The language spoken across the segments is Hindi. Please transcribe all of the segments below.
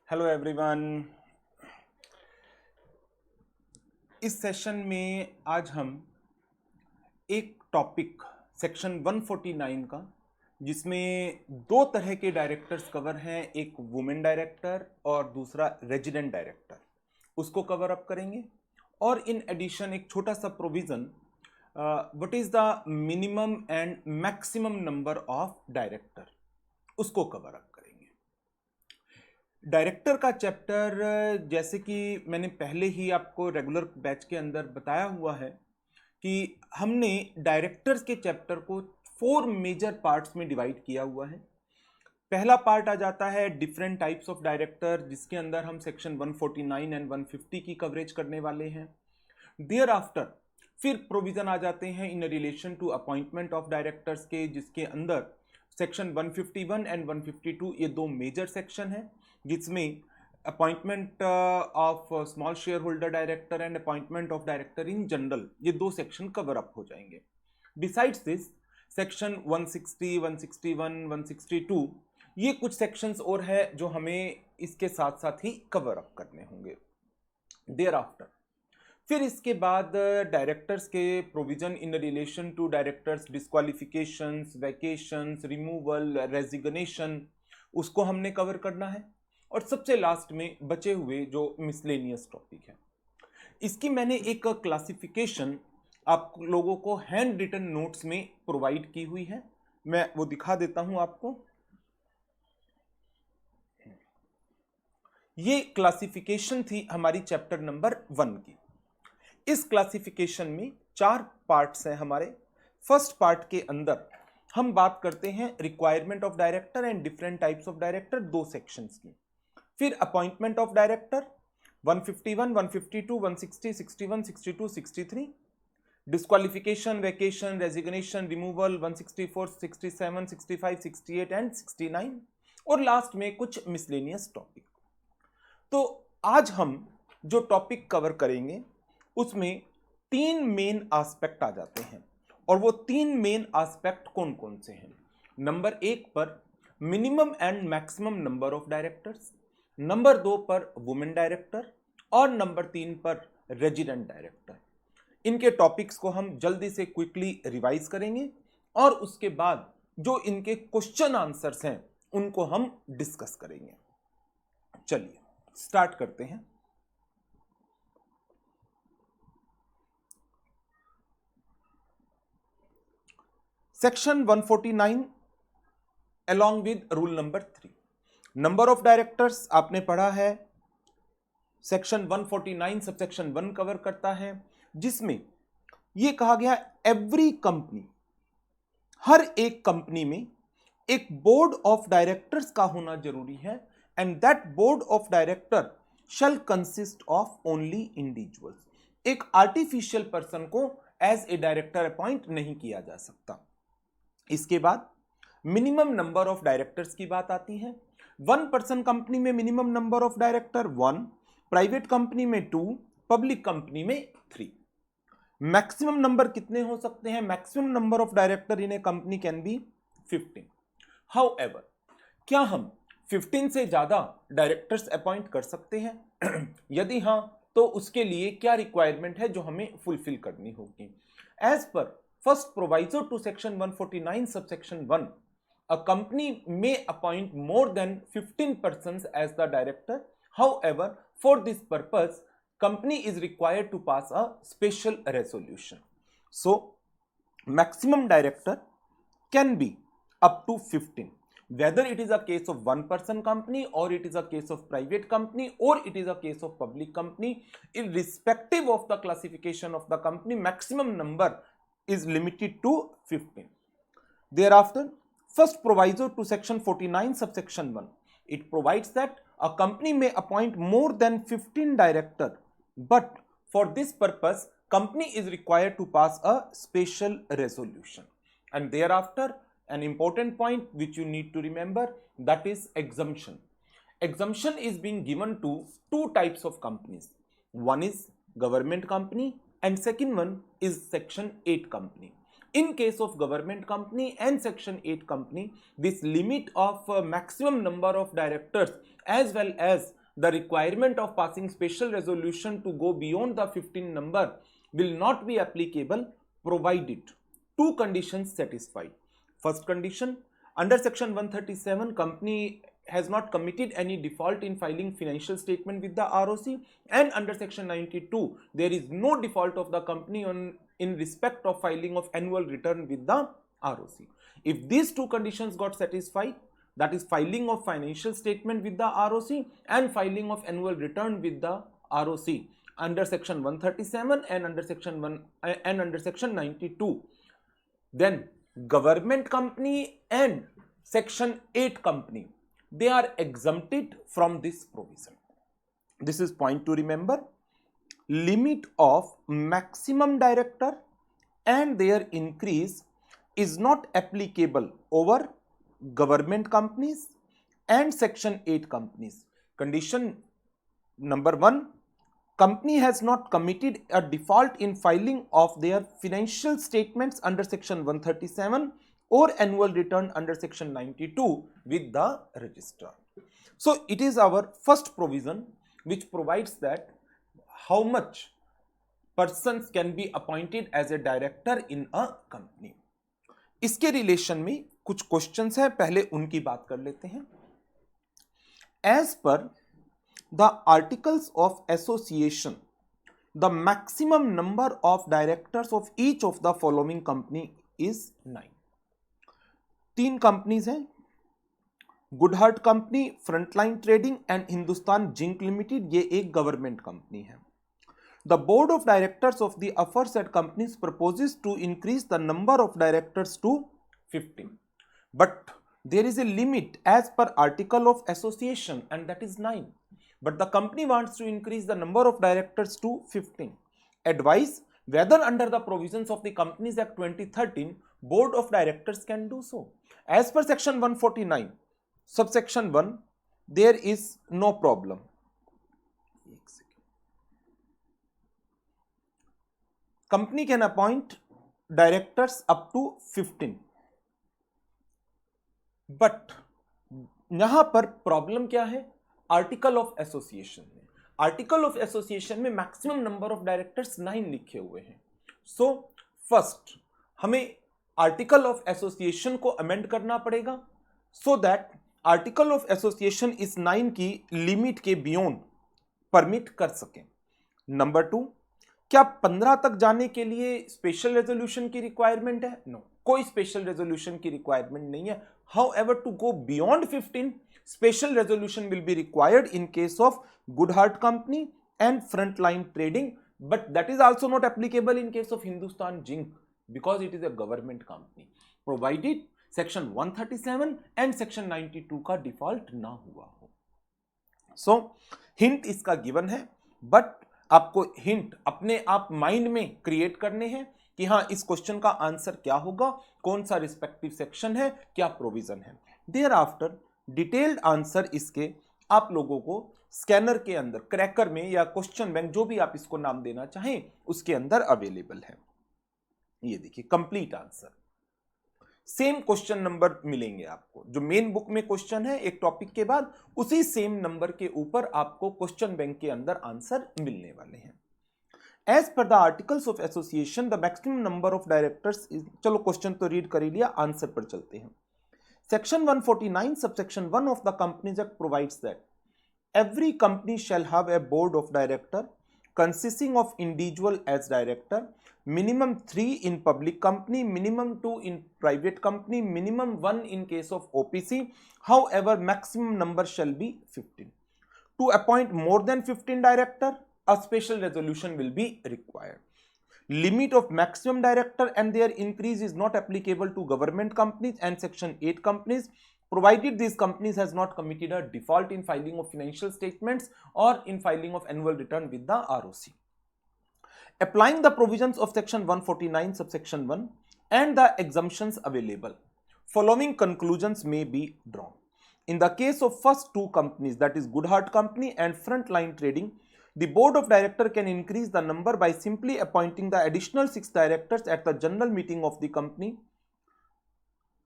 Hello everyone. इस सेशन में आज हम एक टॉपिक सेक्शन 149 का, जिसमें दो तरह के डायरेक्टर्स कवर हैं, एक वुमेन डायरेक्टर और दूसरा रेजिडेंट डायरेक्टर, उसको कवर अप करेंगे। और इन एडिशन एक छोटा सा provision, what is the minimum and maximum number of director, उसको कवर अप करेंगे। डायरेक्टर का चैप्टर, जैसे कि मैंने पहले ही आपको रेगुलर बैच के अंदर बताया हुआ है कि हमने डायरेक्टर्स के चैप्टर को 4 मेजर पार्ट्स में डिवाइड किया हुआ है। पहला पार्ट आ जाता है डिफरेंट टाइप्स ऑफ डायरेक्टर, जिसके अंदर हम सेक्शन 149 एंड 150 की कवरेज करने वाले हैं। देयर आफ्टर फिर प्रोविजन आ जाते हैं in relation to appointment of directors के, जिसके अंदर सेक्शन 151 एंड 152 ये दो मेजर सेक्शन हैं, जिसमें appointment of small share holder director and appointment of director in general, ये दो सेक्शन कवर अप हो जाएंगे। बिसाइड्स दिस सेक्शन 160, 161, 162 ये कुछ सेक्शंस और है जो हमें इसके साथ साथ ही कवर अप करने होंगे। देयर आफ्टर फिर इसके बाद डायरेक्टर्स के provision in relation to directors disqualifications, vacations, removal, resignation, उसको हमने कवर करना है। और सबसे लास्ट में बचे हुए जो मिसलेनियस टॉपिक है, इसकी मैंने एक क्लासिफिकेशन आप लोगों को हैंड रिटन नोट्स में प्रोवाइड की हुई है, मैं वो दिखा देता हूं आपको। ये क्लासिफिकेशन थी हमारी चैप्टर नंबर 1 की। इस क्लासिफिकेशन में 4 पार्ट्स हैं हमारे। फर्स्ट पार्ट के अंदर हम बात करते हैं requirement of director and different types of director, दो सेक्शंस की। फिर appointment of director 151, 152, 160, 61, 62, 63, disqualification, vacation, resignation, removal 164, 67, 65, 68 and 69, और लास्ट में कुछ मिसलेनियस टॉपिक। तो आज हम जो टॉपिक कवर करेंगे उसमें 3 मेन एस्पेक्ट आ जाते हैं, और वो 3 मेन एस्पेक्ट कौन कौन से हैं। नंबर 1 पर minimum and maximum number of directors, number 2 पर वुमेन डायरेक्टर, और नंबर 3 पर रेजिडेंट डायरेक्टर। इनके टॉपिक्स को हम जल्दी से क्विकली रिवाइज करेंगे, और उसके बाद जो इनके क्वेश्चन आंसर्स हैं उनको हम डिस्कस करेंगे। चलिए स्टार्ट करते हैं। Section 149 along with rule number 3, number of directors आपने पढ़ा है। सेक्शन 149 सबसेक्शन 1 कवर करता है, जिसमें यह कहा गया एवरी कंपनी, हर एक कंपनी में एक बोर्ड ऑफ डायरेक्टर्स का होना जरूरी है, and that board of director shall consist of only individuals. एक आर्टिफिशियल पर्सन को एज ए डायरेक्टर अपॉइंट नहीं किया जा सकता। इसके बाद मिनिमम नंबर ऑफ डायरेक्टर्स की बात आती है। 1 पर्सन कंपनी में minimum number of director 1, private company में 2, पब्लिक कंपनी में 3। मैक्सिमम नंबर कितने हो सकते हैं? Maximum number of director in A company can be 15। However, क्या हम 15 से ज्यादा डायरेक्टर्स अपॉइंट कर सकते हैं? यदि हां, तो उसके लिए क्या रिक्वायरमेंट है जो हमें फुलफिल करनी होगी? As per first proviso to section 149 subsection 1, a company may appoint more than 15 persons as the director. However, for this purpose company is required to pass a special resolution. So maximum director can be up to 15, whether it is a case of 1 person company, or it is a case of private company, or it is a case of public company. Irrespective of the classification of the company, maximum number is limited to 15. Thereafter, first proviso to section 49 subsection 1, it provides that a company may appoint more than 15 director, but for this purpose company is required to pass a special resolution. And thereafter, an important point which you need to remember, that is exemption. Exemption is being given to 2 types of companies. One is government company and second one is section 8 company. In case of government company and section 8 company, this limit of maximum number of directors as well as the requirement of passing special resolution to go beyond the 15 number will not be applicable provided two conditions satisfied. First condition, under section 137, company has not committed any default in filing financial statement with the ROC, and under section 92 there is no default of the company in respect of filing of annual return with the ROC. If these two conditions got satisfied, that is filing of financial statement with the ROC and filing of annual return with the ROC under section 137 and under section 92, then government company and section 8 company, they are exempted from this provision. This is point to remember. Limit of maximum director and their increase is not applicable over government companies and section 8 companies. Condition number 1, company has not committed a default in filing of their financial statements under section 137 or annual return under section 92 with the registrar. So it is our first provision which provides that how much persons can be appointed as a director in a company. इसके रिलेशन में कुछ क्वेश्चंस हैं, पहले उनकी बात कर लेते हैं. As per the articles of association, the maximum number of directors of each of the following company is 9. 3 companies हैं, Goodhart company, Frontline Trading and Hindustan Zinc Limited. ये एक गवर्नमेंट कंपनी है. The board of directors of the aforesaid companies proposes to increase the number of directors to 15. But there is a limit as per article of association and that is 9. But the company wants to increase the number of directors to 15. Advise whether under the provisions of the Companies Act 2013, board of directors can do so. As per section 149, subsection 1, there is no problem. Company can appoint directors up to 15. But यहां पर प्रॉब्लम क्या है? आर्टिकल ऑफ एसोसिएशन में, आर्टिकल ऑफ एसोसिएशन में मैक्सिमम नंबर ऑफ डायरेक्टर्स 9 लिखे हुए हैं. सो फर्स्ट हमें आर्टिकल ऑफ एसोसिएशन को अमेंड करना पड़ेगा so that article of association इस 9 की लिमिट के बियॉन्ड परमिट कर सकें. नंबर 2, क्या 15 तक जाने के लिए स्पेशल रेजोल्यूशन की रिक्वायरमेंट है? नो, कोई स्पेशल रेजोल्यूशन की रिक्वायरमेंट नहीं है. However, to go beyond 15, special resolution will be required in case of Goodhart Company and Frontline Trading, but that is also not applicable in case of Hindustan Zinc because it is a government company, provided section 137 and section 92 का default ना हुआ हो. So, hint इसका given है, but आपको hint अपने आप mind में create करने हैं कि हाँ इस क्वेश्चन का आंसर क्या होगा, कौन सा रिस्पेक्टिव सेक्शन है, क्या प्रोविजन है. देयर आफ्टर डिटेल्ड आंसर इसके आप लोगों को स्कैनर के अंदर, क्रैकर में या क्वेश्चन बैंक, जो भी आप इसको नाम देना चाहें, उसके अंदर अवेलेबल है. ये देखिए complete answer, same question number मिलेंगे आपको. जो मेन बुक में क्वेश्चन है एक टॉपिक के बाद, उसी सेम नंबर के ऊपर आपको क्वेश्चन बैंक के अंदर आंसर मिलने वाले हैं. As per the articles of association, the maximum number of directors is, चलो क्वेश्चन तो रीड कर ही लिया, आंसर पर चलते हैं. Section 149 subsection 1 of the Companies Act provides that every company shall have a board of director consisting of individual as director, minimum 3 in public company, minimum 2 in private company, minimum 1 in case of OPC. However, maximum number shall be 15. To appoint more than 15 director, a special resolution will be required. Limit of maximum director and their increase is not applicable to government companies and section 8 companies, provided these companies has not committed a default in filing of financial statements or in filing of annual return with the ROC. Applying the provisions of section 149 subsection 1 and the exemptions available, following conclusions may be drawn. In the case of first two companies, that is Goodhart Company and Frontline Trading, The board of director can increase the number by simply appointing the additional 6 directors at the general meeting of the company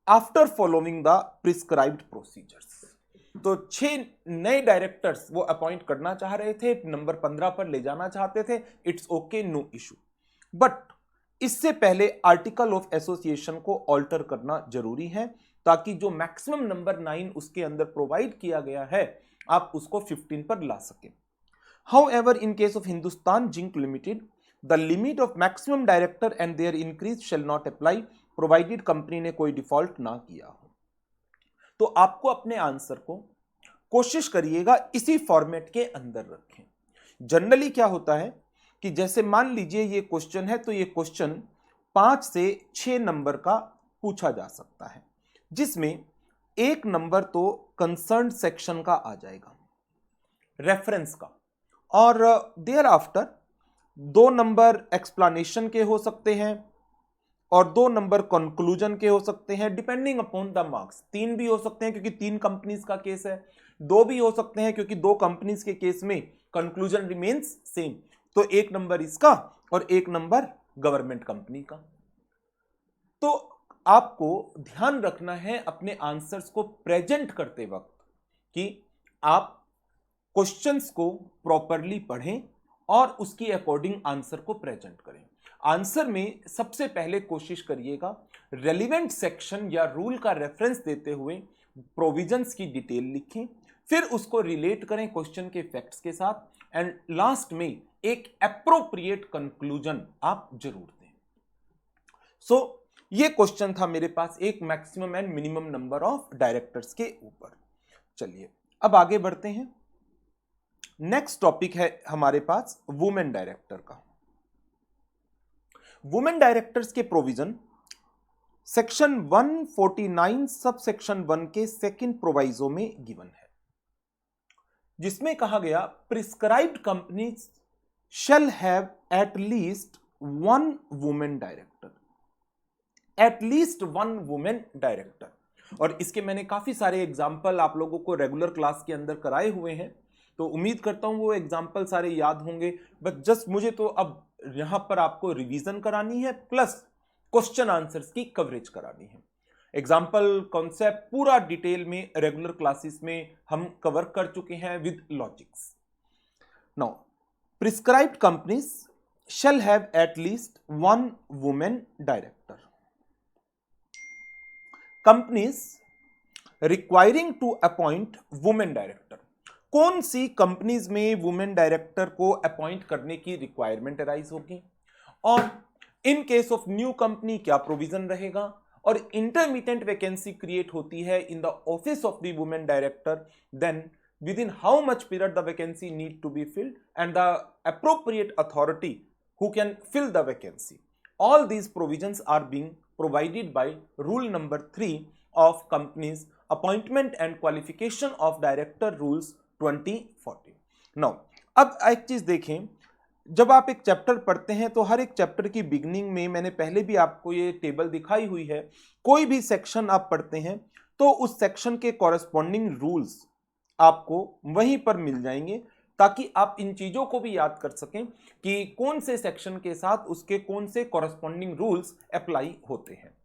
after following the prescribed procedures. तो 6 नए डायरेक्टर्स वो अपॉइंट करना चाह रहे थे, नंबर 15 पर ले जाना चाहते थे, it's okay, no issue. But इससे पहले आर्टिकल ऑफ एसोसिएशन को ऑल्टर करना जरूरी है ताकि जो मैक्सिमम नंबर 9 उसके अंदर प्रोवाइड किया गया है आप उसको 15 पर ला सकें। However, in case of Hindustan Zinc Limited, the limit of maximum director and their increase shall not apply, provided company ने कोई डिफॉल्ट ना किया हो। तो आपको अपने आंसर को कोशिश करिएगा इसी फॉर्मेट के अंदर रखें। जनरली क्या होता है कि जैसे मान लीजिए ये क्वेश्चन है तो ये क्वेश्चन 5 से 6 नंबर का पूछा जा सकता है, जिसमें एक नंबर तो कंसर्न सेक्शन का आ जाएगा, रेफरेंस का, और देयर आफ्टर 2 नंबर एक्सप्लेनेशन के हो सकते हैं और 2 नंबर कंक्लूजन के हो सकते हैं, डिपेंडिंग अपॉन द मार्क्स। 3 भी हो सकते हैं क्योंकि 3 कंपनीज का केस है, 2 भी हो सकते हैं क्योंकि 2 कंपनीज के केस में कंक्लूजन रिमेन्स सेम, तो 1 नंबर इसका और 1 नंबर गवर्नमेंट कंपनी का। तो आपको ध्यान रखना है अपने आंसर्स को प्रेजेंट करते वक्त कि आप क्वेश्चंस को प्रॉपरली पढ़ें और उसकी अकॉर्डिंग आंसर को प्रेजेंट करें। आंसर में सबसे पहले कोशिश करिएगा रेलिवेंट सेक्शन या रूल का रेफरेंस देते हुए प्रोविजंस की डिटेल लिखें, फिर उसको रिलेट करें क्वेश्चन के फैक्ट्स के साथ एंड लास्ट में एक एप्रोप्रिएट कंक्लूजन आप जरूर दें। सो ये क्वेश्चन था मेरे पास एक maximum and minimum number of directors के ऊपर। चलिए अब आगे बढ़ते हैं। नेक्स्ट टॉपिक है हमारे पास वुमेन डायरेक्टर का। वुमेन डायरेक्टर्स के प्रोविजन सेक्शन 149 सब सेक्शन 1 के सेकंड प्रोवाइजो में गिवन है, जिसमें कहा गया prescribed companies shall have at least 1 women director, eight least 1 women director. और इसके मैंने काफी सारे एग्जाम्पल आप लोगों को रेगुलर क्लास के अंदर कराए हुए हैं, तो उम्मीद करता हूं वो एग्जाम्पल सारे याद होंगे। बट जस्ट मुझे तो अब यहां पर आपको रिवीजन करानी है प्लस क्वेश्चन आंसर्स की कवरेज करानी है। एग्जाम्पल कॉन्सेप्ट पूरा डिटेल में रेगुलर क्लासेस में हम कवर कर चुके हैं with logics. Now prescribed companies shall have at least 1 women director. Companies requiring to appoint women director, कौन सी कंपनीज में वुमेन डायरेक्टर को अपॉइंट करने की रिक्वायरमेंट अराइज होगी, और in case of new company क्या प्रोविजन रहेगा, और इंटरमीडिएट वैकेंसी क्रिएट होती है इन the office of the women director, then within how much period the vacancy need to be filled and the appropriate authority who can fill the vacancy. All these provisions are being provided by rule number 3 of companies appointment and qualification of director rules 2014। Now अब एक चीज देखें, जब आप एक चैप्टर पढ़ते हैं तो हर एक चैप्टर की बिगनिंग में मैंने पहले भी आपको ये टेबल दिखाई हुई है, कोई भी सेक्शन आप पढ़ते हैं तो उस सेक्शन के कॉरेस्पॉन्डिंग रूल्स आपको वहीं पर मिल जाएंगे, ताकि आप इन चीजों को भी याद कर सकें कि कौन से सेक्शन के साथ उसके कौन से कॉरेस्पॉन्डिंग रूल्स अप्लाई होते हैं।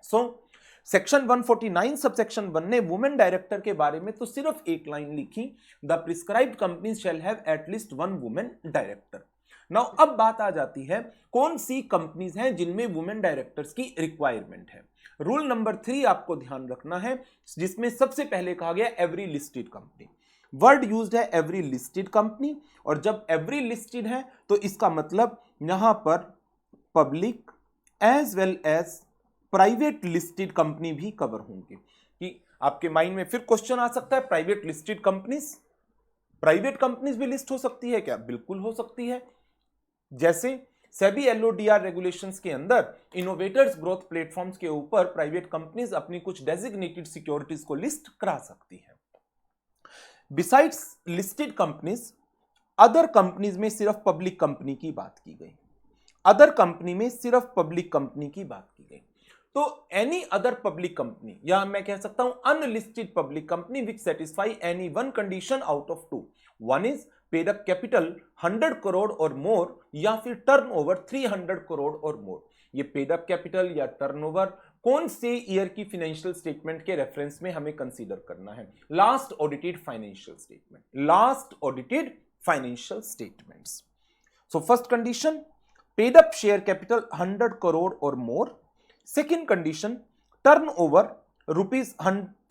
सो सेक्शन 149 सब सेक्शन 1 ने वुमेन डायरेक्टर के बारे में तो सिर्फ एक लाइन लिखी, the prescribed companies shall have at least 1 women director. Now अब बात आ जाती है कौन सी कंपनीज हैं जिनमें वुमेन डायरेक्टर्स की रिक्वायरमेंट है। रूल नंबर 3 आपको ध्यान रखना है, जिसमें सबसे पहले कहा गया every listed company. Word used है एवरी लिस्टेड कंपनी, और जब एवरी लिस्टेड है तो इसका मतलब यहां पर public as well as private listed company भी कवर होंगे। कि आपके माइंड में फिर क्वेश्चन आ सकता है private listed companies, private companies भी लिस्ट हो सकती है क्या? बिल्कुल हो सकती है। जैसे सेबी एलओडीआर रेगुलेशंस के अंदर इनोवेटर्स ग्रोथ प्लेटफॉर्म्स के ऊपर प्राइवेट कंपनीज अपनी कुछ डेजिग्नेटेड सिक्योरिटीज को लिस्ट करा सकती है। Besides listed companies, other companies में सिर्फ पब्लिक कंपनी की बात की गई, अदर कंपनी में सिर्फ पब्लिक कंपनी की बात की गई। तो एनी अदर पब्लिक कंपनी या मैं कह सकता हूं unlisted public company which satisfy any one condition out of two, one is paid up capital 100 crore और मोर या फिर टर्नओवर 300 करोड़ और मोर। ये पेड अप कैपिटल या टर्नओवर कौन से ईयर की फाइनेंशियल स्टेटमेंट के रेफरेंस में हमें कंसीडर करना है? Last audited financial statement, last audited financial statements. So first condition paid up share capital 100 crore और more. Second condition turnover rupees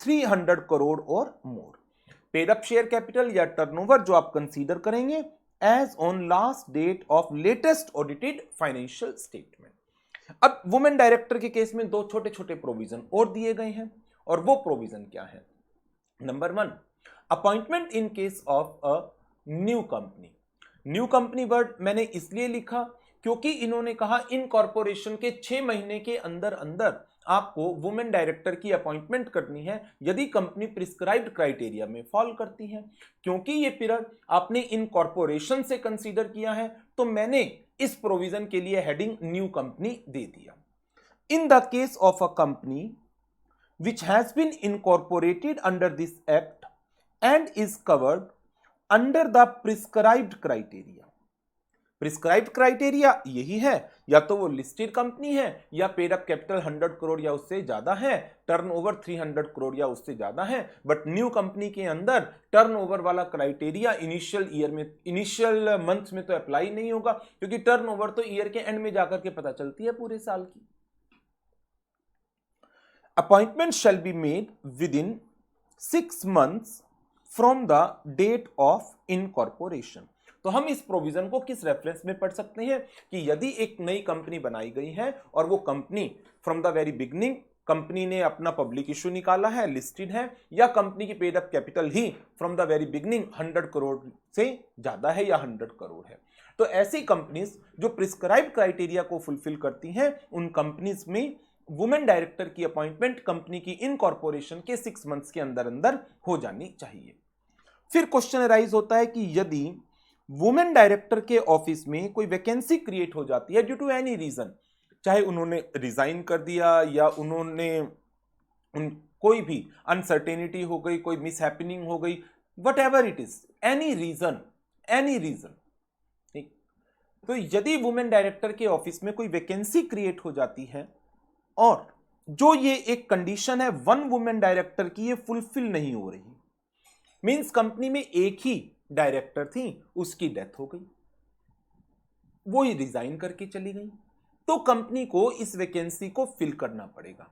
300 crore और more. Paid up share capital या टर्नओवर जो आप कंसीडर करेंगे as on last date of latest audited financial statement. अब वुमेन डायरेक्टर के केस में दो छोटे छोटे प्रोविजन और दिए गए हैं, और वो प्रोविजन क्या है? Number 1, appointment in case of a new company. New company word मैंने इसलिए लिखा क्योंकि इन्होंने कहा इन कॉर्पोरेशन के 6 महीने के अंदर अंदर आपको वुमेन डायरेक्टर की अपॉइंटमेंट करनी है यदि कंपनी प्रिस्क्राइब्ड क्राइटेरिया में फॉल करती है। क्योंकि ये पीरियड आपने इन कॉर्पोरेशन से कंसीडर किया है तो मैंने इस प्रोविजन के लिए हेडिंग न्यू कंपनी दे दिया। इन the case of a company which has been incorporated under this act and is covered under the prescribed criteria। Prescribed criteria यही है, या तो वो लिस्टेड कंपनी है या पेड अप कैपिटल 100 करोड़ या उससे ज्यादा है, टर्नओवर 300 करोड़ या उससे ज्यादा है। बट न्यू कंपनी के अंदर टर्नओवर वाला क्राइटेरिया इनिशियल ईयर में, इनिशियल मंथ में तो अप्लाई नहीं होगा क्योंकि टर्नओवर तो ईयर के एंड में जाकर के पता चलती है पूरे साल की। Appointment shall be made within 6 months from the date of incorporation. तो हम इस प्रोविजन को किस रेफरेंस में पढ़ सकते हैं कि यदि एक नई कंपनी बनाई गई है और वो company from the very beginning company ने अपना पब्लिक इश्यू निकाला है, लिस्टेड है, या कंपनी की paid up capital he from the very beginning 100 crore से ज्यादा है या 100 करोड़ है, तो ऐसी कंपनीज जो प्रिस्क्राइब्ड क्राइटेरिया को फुलफिल करती हैं उन कंपनीज में वुमेन डायरेक्टर की अपॉइंटमेंट कंपनी की इनकॉर्पोरेशन के 6 months के अंदर अंदर हो जानी चाहिए। फिर क्वेश्चन अराइज होता है कि यदि वुमेन डायरेक्टर के ऑफिस में कोई वैकेंसी क्रिएट हो जाती है ड्यू टू एनी रीजन, चाहे उन्होंने रिजाइन कर दिया या उन्होंने कोई भी अनसर्टेनिटी हो गई, कोई मिसहैपनिंग हो गई, whatever it is, any reason, ठीक। तो यदि वुमेन डायरेक्टर के ऑफिस में कोई वैकेंसी क्रिएट हो जाती है और जो ये एक कंडीशन है वन वुमेन डायरेक्टर की ये फुलफिल नहीं हो रही, मींस कंपनी में एक ही डायरेक्टर थी, उसकी डेथ हो गई, वो ही रिजाइन करके चली गई, तो कंपनी को इस वैकेंसी को फिल करना पड़ेगा।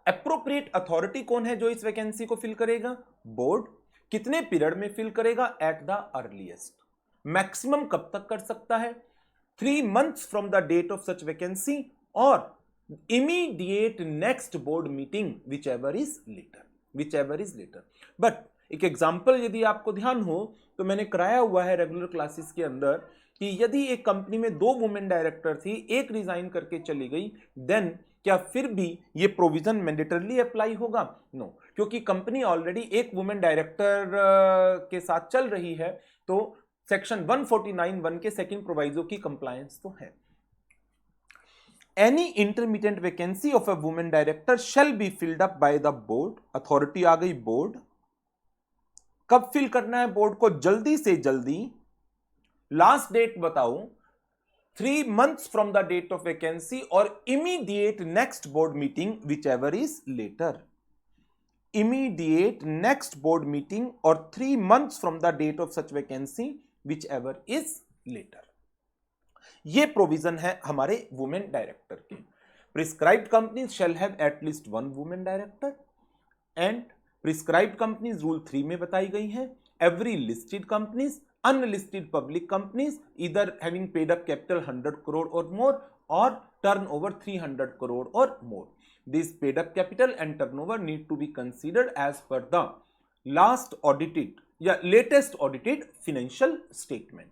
एप्रोप्रिएट अथॉरिटी कौन है जो इस वैकेंसी को फिल करेगा? बोर्ड। कितने पीरियड में फिल करेगा? At the earliest. मैक्सिमम कब तक कर सकता है? 3 months from the date of such vacancy और immediate next board meeting whichever is later. But एक एग्जाम्पल यदि आपको ध्यान हो तो मैंने कराया हुआ है रेगुलर क्लासेस के अंदर कि यदि एक कंपनी में 2 वुमेन डायरेक्टर थी, एक रिजाइन करके चली गई, देन क्या फिर भी ये प्रोविजन मैंडेटरली अप्लाई होगा? नो, क्योंकि कंपनी ऑलरेडी एक वुमेन डायरेक्टर के साथ चल रही है तो सेक्शन 149(1) के सेकंड प्रोवाइजो की कंप्लायंस तो है। Any intermediate vacancy of a women director shall be filled up by the board. Authority आ गई बोर्ड। कब फिल करना है बोर्ड को? जल्दी से जल्दी। लास्ट डेट बताओ, 3 months from the date of vacancy और immediate next board meeting whichever is later. Immediate next board meeting और 3 months from the date of such vacancy whichever is later. ये प्रोविजन है हमारे वुमेन डायरेक्टर के। Prescribed companies shall have at least 1 women director and prescribed companies rule 3 में बताई गई हैं। Every listed companies, unlisted public companies either having paid up capital 100 crore और मोर और टर्नओवर 300 करोड़ और more. This paid up capital and turnover need to be considered as per the last audited या latest audited financial statement.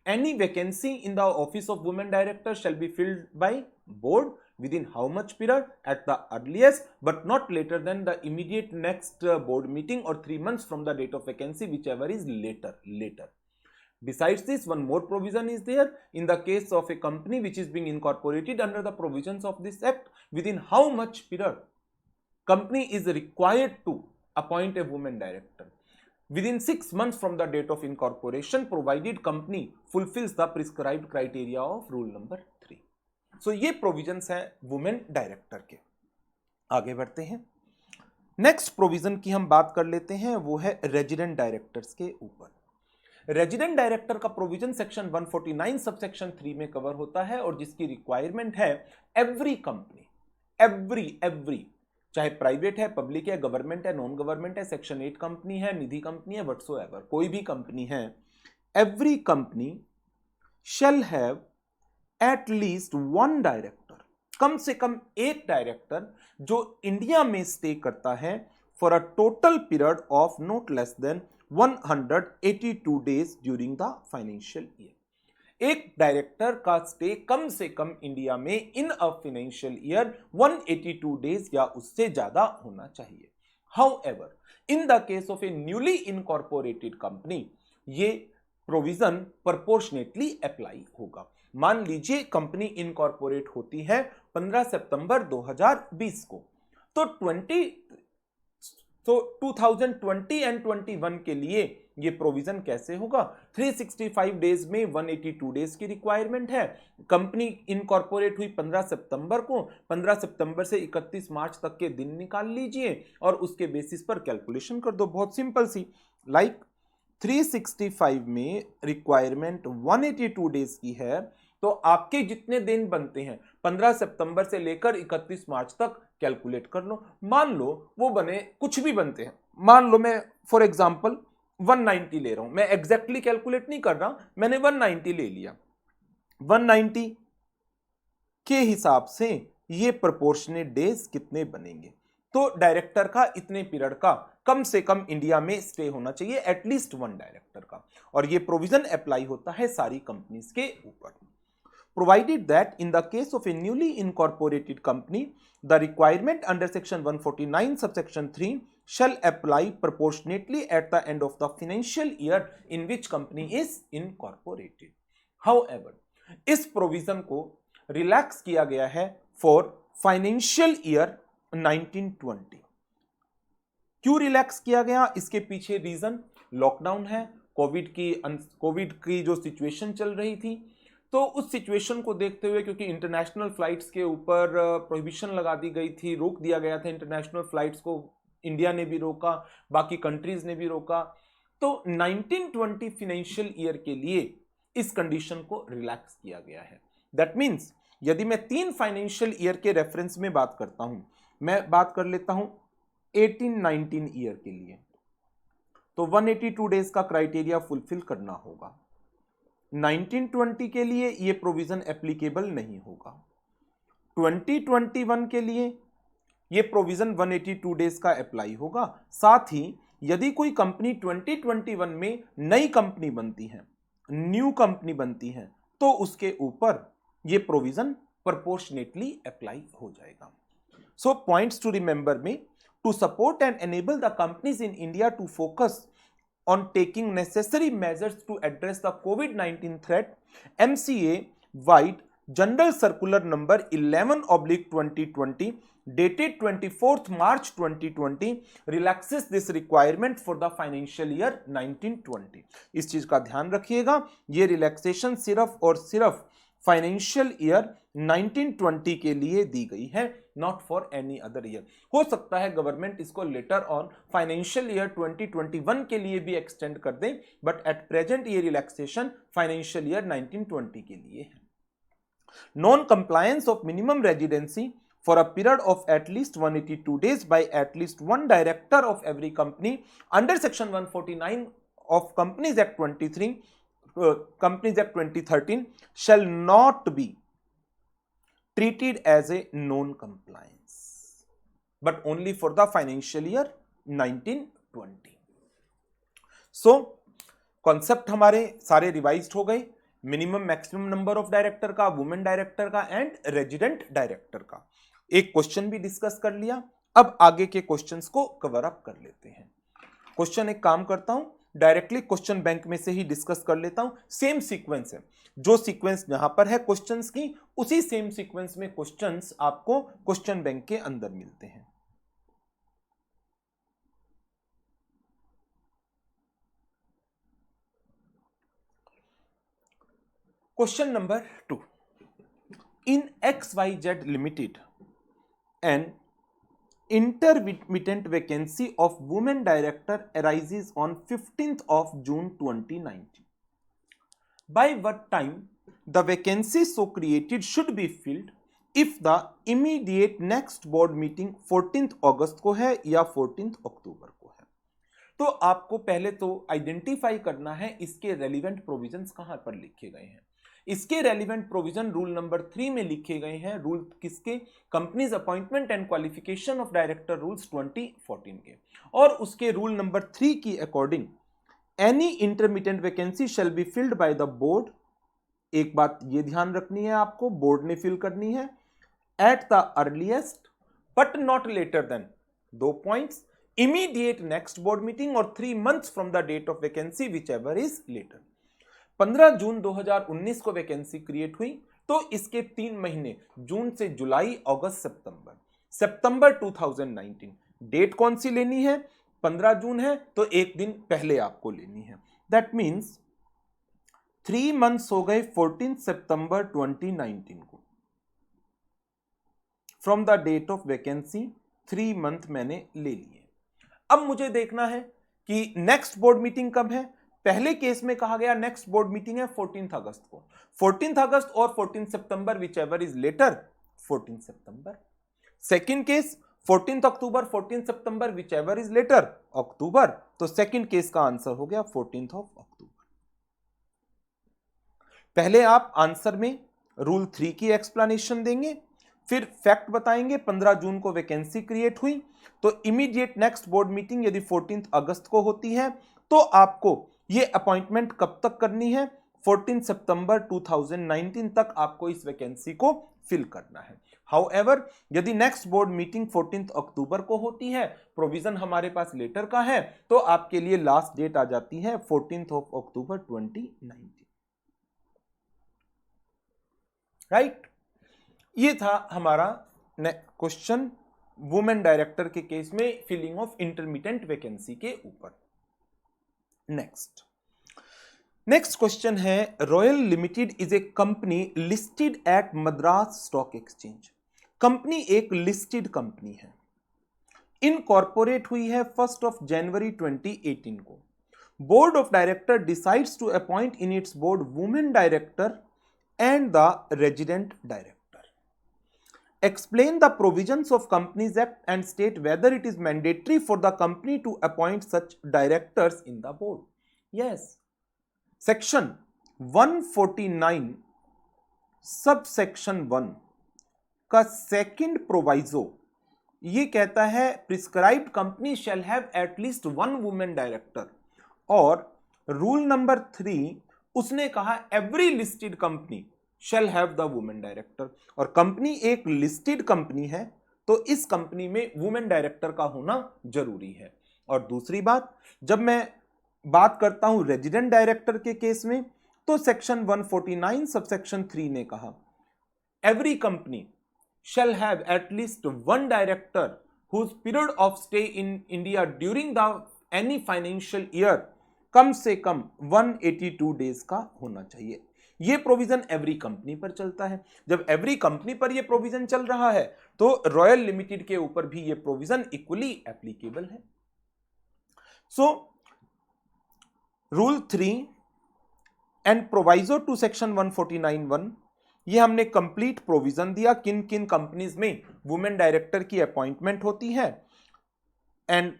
Any vacancy in the office of women director shall be filled by board within how much period? At the earliest, but not later than the immediate next board meeting or 3 months from the date of vacancy, whichever is later. Besides this, one more provision is there in the case of a company which is being incorporated under the provisions of this act, within how much period company is required to appoint a woman director? Within 6 months from the date of incorporation, provided company fulfills the prescribed criteria of rule number 3. So ये provisions हैं women director के. आगे बढ़ते हैं. नेक्स्ट प्रोविजन की हम बात कर लेते हैं, वो है रेजिडेंट डायरेक्टर्स के ऊपर. रेजिडेंट डायरेक्टर का प्रोविजन सेक्शन 149 सबसेक्शन 3 में कवर होता है और जिसकी रिक्वायरमेंट है एवरी कंपनी, एवरी चाहे प्राइवेट है, पब्लिक है, गवर्नमेंट है, नॉन गवर्नमेंट है, सेक्शन 8 कंपनी है, निधि कंपनी है, व्हाटसोएवर, कोई भी कंपनी है, every company shall have at least one director, कम से कम एक डायरेक्टर जो इंडिया में स्टे करता है for a total period of not less than 182 days during the financial year. एक डायरेक्टर का स्टे कम से कम इंडिया में इन अ फाइनेंशियल ईयर 182 डेज या उससे ज्यादा होना चाहिए. However, in the case of A newly incorporated company ये प्रोविजन प्रोपोर्शनेटली अप्लाई होगा. मान लीजिए कंपनी इनकॉर्पोरेट होती है 15 सितंबर 2020 को, तो 2020 एंड 21 के लिए ये प्रोविजन कैसे होगा? 365 डेज में 182 डेज की रिक्वायरमेंट है. कंपनी इनकॉर्पोरेट हुई 15 सितंबर को, 15 सितंबर से 31 मार्च तक के दिन निकाल लीजिए और उसके बेसिस पर कैलकुलेशन कर दो. बहुत सिंपल सी, लाइक 365 में रिक्वायरमेंट 182 डेज की है, तो आपके जितने दिन बनते हैं 15 सितंबर से लेकर 31 मार्च तक कैलकुलेट कर लो. मान लो वो बने, कुछ भी बनते हैं, मान लो मैं फॉर एग्जांपल 190 ले रहा हूं, मैं एग्जैक्टली कैलकुलेट नहीं कर रहा, मैंने 190 ले लिया. 190 के हिसाब से ये प्रोपोर्शनेट डेज कितने बनेंगे? तो डायरेक्टर का इतने पीरियड का कम से कम इंडिया में स्टे होना चाहिए, एटलीस्ट वन डायरेक्टर का, और ये प्रोविजन अप्लाई होता है सारी कंपनीज के ऊपर. Provided that in the case of a newly incorporated company, the requirement under section 149 subsection 3 shall apply proportionately at the end of the financial year in which company is incorporated. However, इस प्रोविजन को रिलैक्स किया गया है फॉर फाइनेंशियल ईयर 1920. क्यों रिलैक्स किया गया? इसके पीछे रीजन लॉकडाउन है, कोविड की जो सिचुएशन चल रही थी, तो उस सिचुएशन को देखते हुए, क्योंकि इंटरनेशनल फ्लाइट्स के ऊपर प्रोहिबिशन लगा दी गई थी, रोक दिया गया था इंटरनेशनल फ्लाइट्स को, इंडिया ने भी रोका, बाकी कंट्रीज ने भी रोका, तो 1920 फाइनेंशियल ईयर के लिए इस कंडीशन को रिलैक्स किया गया है. दैट मीन्स यदि मैं 3 फाइनेंशियल ईयर के रेफरेंस में बात करता हूं, मैं बात कर लेता हूं 18-19 ईयर के लिए, तो 182 डेज का क्राइटेरिया फुलफिल करना होगा. 1920 के लिए ये प्रोविजन एप्लीकेबल नहीं होगा. 2021 के लिए ये प्रोविजन 182 डेज का अप्लाई होगा. साथ ही यदि कोई कंपनी 2021 में नई कंपनी बनती है, न्यू कंपनी बनती है, तो उसके ऊपर ये प्रोविजन प्रोपोर्शनेटली अप्लाई हो जाएगा. सो पॉइंट्स टू रिमेंबर में, to support and enable the companies in India to focus on taking necessary measures to address the COVID-19 threat, MCA wide General Circular number 11/2020 dated 24th March 2020 relaxes this requirement for the financial year 1920. इस चीज का ध्यान रखिएगा, ये रिलैक्सेशन सिर्फ और सिर्फ फाइनेंशियल ईयर 1920 के लिए दी गई है, not for any other year. हो सकता है गवर्नमेंट इसको लेटर ऑन फाइनेंशियल ईयर 2021 के लिए भी एक्सटेंड कर दे, बट एट प्रेजेंट ये रिलैक्सेशन फाइनेंशियल ईयर 1920 के लिए है. Non compliance of minimum residency for a period of at least 182 days by at least one director of every company under section 149 of Companies Act 2013 shall not be treated as a non-compliance, but only for the financial year 1920. So, concept हमारे सारे रिवाइज्ड हो गए, minimum maximum number of director का, वुमेन डायरेक्टर का एंड रेजिडेंट डायरेक्टर का. एक क्वेश्चन भी डिस्कस कर लिया. अब आगे के क्वेश्चंस को कवर अप कर लेते हैं. क्वेश्चन एक काम करता हूं, डायरेक्टली क्वेश्चन बैंक में से ही डिस्कस कर लेता हूं। सेम सीक्वेंस है, जो सीक्वेंस यहां पर है क्वेश्चंस की, उसी सेम सीक्वेंस में क्वेश्चंस आपको क्वेश्चन बैंक के अंदर मिलते हैं। Question number 2, in XYZ limited an intermittent vacancy of women director arises on 15th of June 2019. By what time the vacancy so created should be filled if the immediate next board meeting 14th अगस्त को है या 14th अक्टूबर को है? तो आपको पहले तो आइडेंटिफाई करना है इसके रेलिवेंट प्रोविजंस कहां पर लिखे गए हैं। इसके रेलिवेंट प्रोविजन रूल नंबर 3 में लिखे गए हैं। रूल किसके? Companies appointment and qualification of director rules 2014 के। और उसके रूल नंबर 3 की according any intermediate vacancy shell be filled by the board. एक बात ये ध्यान रखनी है आपको, बोर्ड ने फिल करनी है at the earliest but not later than 2 points immediate next board meeting और 3 months from the date of vacancy whichever is later. 15 जून 2019 को वैकेंसी क्रिएट हुई तो इसके 3 महीने जून से जुलाई, अगस्त, सितंबर 2019 डेट कौन सी लेनी है? 15 जून है तो एक दिन पहले आपको लेनी है। दैट मींस 3 months हो गए 14 सितंबर 2019 को। From the date of vacancy 3 month मैंने ले लिए। अब मुझे देखना है कि नेक्स्ट बोर्ड मीटिंग कब है। पहले केस में कहा गया नेक्स्ट बोर्ड मीटिंग है 14 अगस्त को। 14 अगस्त और 14 सितंबर विच एवर इज लेटर 14 सितंबर। सेकेंड केस 14 अक्टूबर 14 सितंबर विच एवर इज लेटर अक्टूबर। तो सेकेंड केस का आंसर हो गया 14 अक्टूबर। पहले आप आंसर में रूल 3 की एक्सप्लेनेशन देंगे, फिर फैक्ट बताएंगे 15 जून को वैकेंसी क्रिएट हुई तो इमीडिएट नेक्स्ट बोर्ड मीटिंग यदि 14 अगस्त को होती है तो आपको ये अपॉइंटमेंट कब तक करनी है? 14 सितंबर 2019 तक आपको इस वैकेंसी को फिल करना है। हाउएवर यदि नेक्स्ट बोर्ड मीटिंग 14 अक्टूबर को होती है, प्रोविजन हमारे पास लेटर का है, तो आपके लिए लास्ट डेट आ जाती है 14 अक्टूबर 2019। राइट, ये था हमारा क्वेश्चन वुमेन डायरेक्टर के केस में फिलिंग ऑफ इंटरमीडिएट वैकेंसी के ऊपर। नेक्स्ट क्वेश्चन है, Royal Limited is a company listed at Madras stock exchange. Company एक लिस्टेड कंपनी है, इनकॉर्पोरेट हुई है 1 जनवरी 2018 को। Board of director decides to appoint in its board women director and the resident director. Explain the provisions of Companies Act and state whether it is mandatory for the company to appoint such directors in the board. Yes, section 149 subsection 1 का सेकंड प्रोवाइजो ये कहता है prescribed company shall have at least 1 women director, और रूल नंबर 3 उसने कहा every listed company shall have the women director। और कंपनी एक लिस्टेड कंपनी है तो इस कंपनी में वुमेन डायरेक्टर का होना जरूरी है। और दूसरी बात, जब मैं बात करता हूं रेजिडेंट डायरेक्टर के केस में तो सेक्शन 149 सबसेक्शन 3 ने कहा every company shall have at least 1 director whose period of stay in India during the any financial year कम से कम 182 डेज का होना चाहिए। ये प्रोविजन एवरी कंपनी पर चलता है। जब एवरी कंपनी पर ये प्रोविजन चल रहा है तो रॉयल लिमिटेड के ऊपर भी ये प्रोविजन इक्वली एप्लीकेबल है। So rule 3 and proviso to section 149(1) ये हमने कंप्लीट प्रोविजन दिया किन किन कंपनीज में वुमेन डायरेक्टर की अपॉइंटमेंट होती है। एंड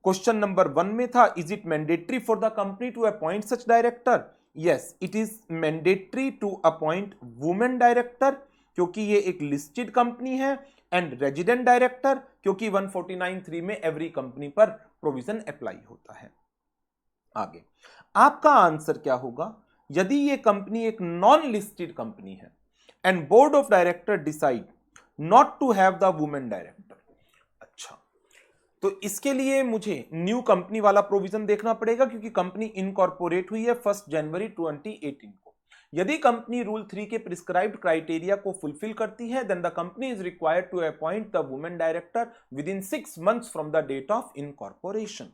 क्वेश्चन नंबर 1 में था, is it mandatory for the company to appoint such director? Yes, it is mandatory to appoint women director क्योंकि ये एक लिस्टेड कंपनी है, एंड रेजिडेंट डायरेक्टर क्योंकि 149(3) में एवरी कंपनी पर प्रोविजन अप्लाई होता है। आगे आपका आंसर क्या होगा यदि ये कंपनी एक नॉन लिस्टेड कंपनी है and board of director decide not to have the women director. अच्छा, तो इसके लिए मुझे न्यू कंपनी वाला प्रोविजन देखना पड़ेगा, क्योंकि कंपनी इनकॉर्पोरेट हुई है 1 जनवरी 2018 को। यदि कंपनी रूल 3 के प्रिस्क्राइब्ड क्राइटेरिया को फुलफिल करती है, then the company is required to appoint the women director within 6 months from the date of incorporation.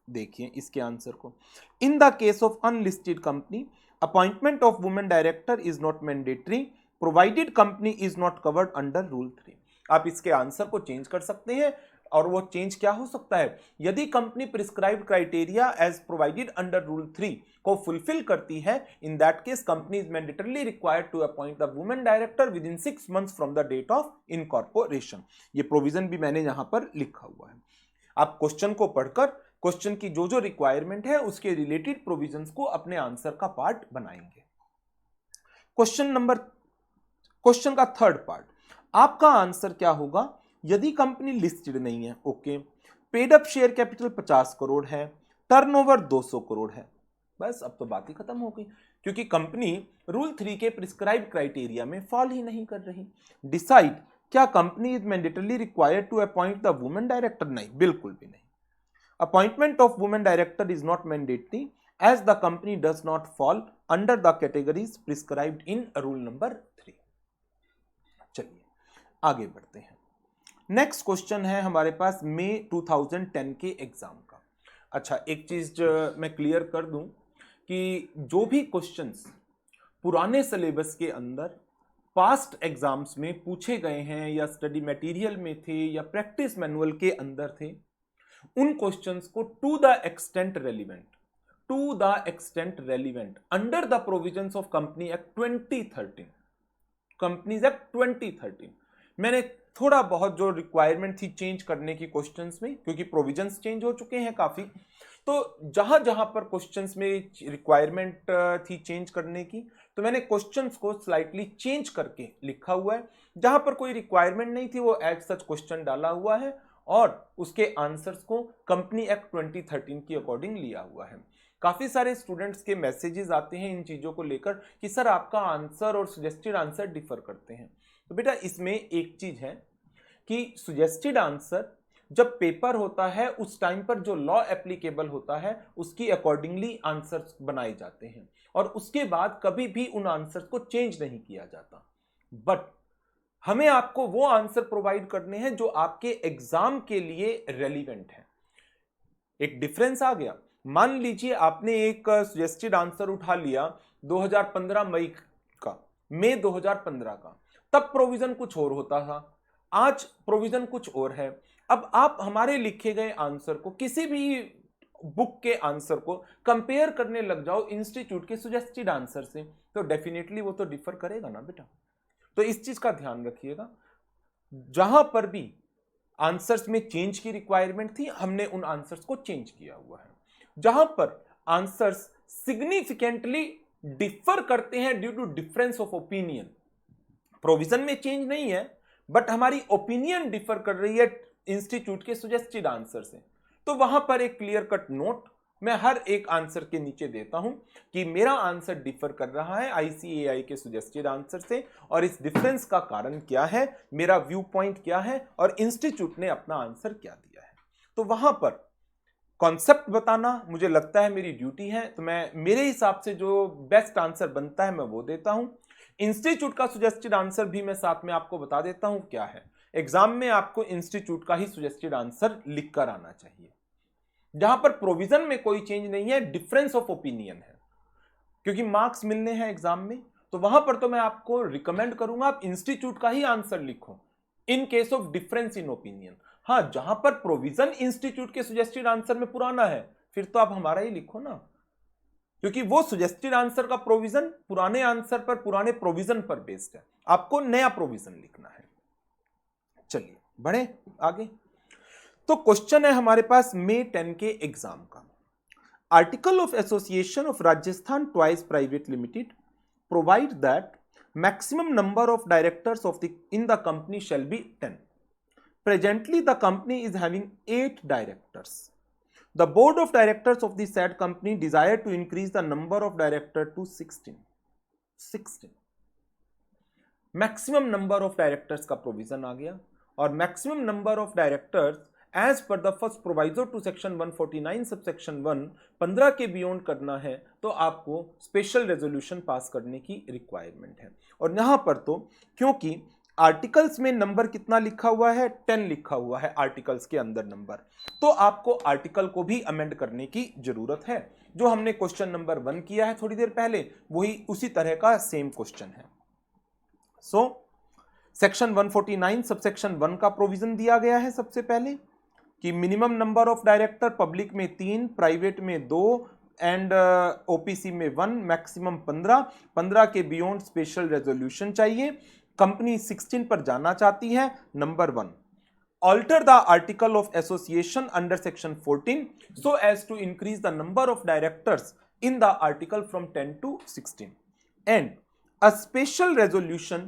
देखिए इसके आंसर को, in the case of unlisted company appointment of women director is not mandatory provided company is not covered under rule 3। आप इसके आंसर को चेंज कर सकते हैं, और वो चेंज क्या हो सकता है, यदि company prescribed criteria as provided under rule 3 को फुलफिल करती है, in that case company is mandatorily required to appoint the women director within 6 months from the date of incorporation. ये प्रोविजन भी मैंने यहां पर लिखा हुआ है। आप क्वेश्चन को पढ़कर क्वेश्चन की जो जो रिक्वायरमेंट है उसके रिलेटेड प्रोविजंस को अपने आंसर का पार्ट बनाएंगे। क्वेश्चन का थर्ड पार्ट, आपका आंसर क्या होगा यदि कंपनी लिस्टेड नहीं है। Okay, paid up share capital 50 crore है, टर्नओवर 200 करोड़ है। बस अब तो बात ही खत्म हो गई, क्योंकि कंपनी रूल 3 के प्रिस्क्राइब क्राइटेरिया में फॉल ही नहीं कर रही। डिसाइड, क्या company is mandatorily required to appoint the women director? नहीं, बिल्कुल भी नहीं। Appointment of women director is not mandatory as the company does not fall under the categories prescribed in rule number 3। चलिए आगे बढ़ते हैं। नेक्स्ट क्वेश्चन है हमारे पास मई 2010 के एग्जाम का। अच्छा, एक चीज मैं क्लियर कर दूं कि जो भी क्वेश्चंस पुराने सिलेबस के अंदर पास्ट एग्जाम्स में पूछे गए हैं, या स्टडी मटेरियल में थे, या प्रैक्टिस मैनुअल के अंदर थे, उन क्वेश्चंस को to the extent relevant under the provisions of company act 2013, companies act 2013, मैंने थोड़ा बहुत जो रिक्वायरमेंट थी चेंज करने की क्वेश्चंस में, क्योंकि प्रोविजंस चेंज हो चुके हैं काफी, तो जहां जहां पर क्वेश्चंस में रिक्वायरमेंट थी चेंज करने की, तो मैंने क्वेश्चंस को स्लाइटली चेंज करके लिखा हुआ है। जहां पर कोई रिक्वायरमेंट नहीं थी वो एज सच क्वेश्चन डाला हुआ है, और उसके आंसर्स को कंपनी एक्ट 2013 की अकॉर्डिंग लिया हुआ है। काफी सारे स्टूडेंट्स के मैसेजेस आते हैं इन चीजों को लेकर कि सर आपका आंसर और सजेस्टेड आंसर डिफर करते हैं। तो बेटा इसमें एक चीज है कि सजेस्टेड आंसर जब पेपर होता है उस टाइम पर जो लॉ एप्लीकेबल होता है उसकी अकॉर्डिंगली आंसर्स बनाए जाते हैं, और उसके बाद कभी भी उन आंसर्स को चेंज नहीं किया जाता। बट हमें आपको वो आंसर प्रोवाइड करने हैं जो आपके एग्जाम के लिए रेलिवेंट है। एक डिफरेंस आ गया। मान लीजिए आपने एक सजेस्टेड आंसर उठा लिया 2015 मई 2015 का, तब प्रोविजन कुछ और होता था, आज प्रोविजन कुछ और है। अब आप हमारे लिखे गए आंसर को, किसी भी बुक के आंसर को कंपेयर करने लग जाओ इंस्टीट्यूट के सजेस्टेड आंसर से, तो डेफिनेटली वो तो डिफर करेगा ना बेटा। तो इस चीज का ध्यान रखिएगा, जहां पर भी आंसर्स में चेंज की रिक्वायरमेंट थी हमने उन आंसर्स को चेंज किया हुआ है। जहां पर आंसर्स सिग्निफिकेंटली डिफर करते हैं due to difference of opinion, provision में चेंज नहीं है बट हमारी ओपिनियन डिफर कर रही है इंस्टीट्यूट के सजेस्टेड आंसर से, तो वहां पर एक क्लियर कट नोट मैं हर एक आंसर के नीचे देता हूं कि मेरा आंसर डिफर कर रहा है आईसीएआई के सजेस्टेड आंसर से, और इस डिफरेंस का कारण क्या है, मेरा व्यू पॉइंट क्या है, और इंस्टीट्यूट ने अपना आंसर क्या दिया है। तो वहां पर कॉन्सेप्ट बताना मुझे लगता है मेरी ड्यूटी है, तो मैं मेरे हिसाब से जो बेस्ट आंसर बनता है मैं वो देता हूं। इंस्टीट्यूट का सजेस्टेड आंसर भी मैं साथ में आपको बता देता हूं क्या है। एग्जाम में आपको इंस्टीट्यूट का ही सजेस्टेड आंसर लिखकर आना चाहिए। जहां पर प्रोविजन में कोई चेंज नहीं है, डिफरेंस ऑफ ओपिनियन है, क्योंकि मार्क्स मिलने हैं एग्जाम में, तो वहां पर तो मैं आपको रिकमेंड करूंगा आप इंस्टीट्यूट का ही आंसर लिखो इन case of difference in opinion. हाँ, जहां पर प्रोविजन इंस्टीट्यूट के सजेस्टेड आंसर में पुराना है फिर तो आप हमारा ही लिखो ना, क्योंकि वो सजेस्टेड आंसर का प्रोविजन पुराने आंसर पर, पुराने प्रोविजन पर बेस्ड है, आपको नया प्रोविजन लिखना है। चलिए बढ़े आगे। तो क्वेश्चन है हमारे पास मई 10 के एग्जाम का। Article of association of Rajasthan toys private limited provide that maximum number of directors of the in the company shall be 10। Presently the company is having 8 directors. The board of directors of the said company desire to increase the number of directors to 16. Maximum number of directors का प्रोविजन आ गया, और maximum number of directors as per the first proviso to section 149 subsection 1 15 के बियॉन्ड करना है तो आपको स्पेशल रेजोल्यूशन पास करने की रिक्वायरमेंट है। और यहां पर तो क्योंकि आर्टिकल्स में नंबर कितना लिखा हुआ है, 10 लिखा हुआ है आर्टिकल्स के अंदर नंबर, तो आपको आर्टिकल को भी अमेंड करने की जरूरत है। जो हमने क्वेश्चन नंबर 1 किया है थोड़ी देर पहले, वही उसी तरह का सेम क्वेश्चन है। सो सेक्शन 149 सबसेक्शन 1 का प्रोविजन दिया गया है सबसे पहले कि minimum number of director public में 3, प्राइवेट में 2 एंड ओपीसी में 1, मैक्सिमम 15 के बियॉन्ड स्पेशल रेजोल्यूशन चाहिए। कंपनी 16 पर जाना चाहती है। Number 1, alter the article of association under section 14 so as to increase the number of directors in the article from 10 to 16 and a special resolution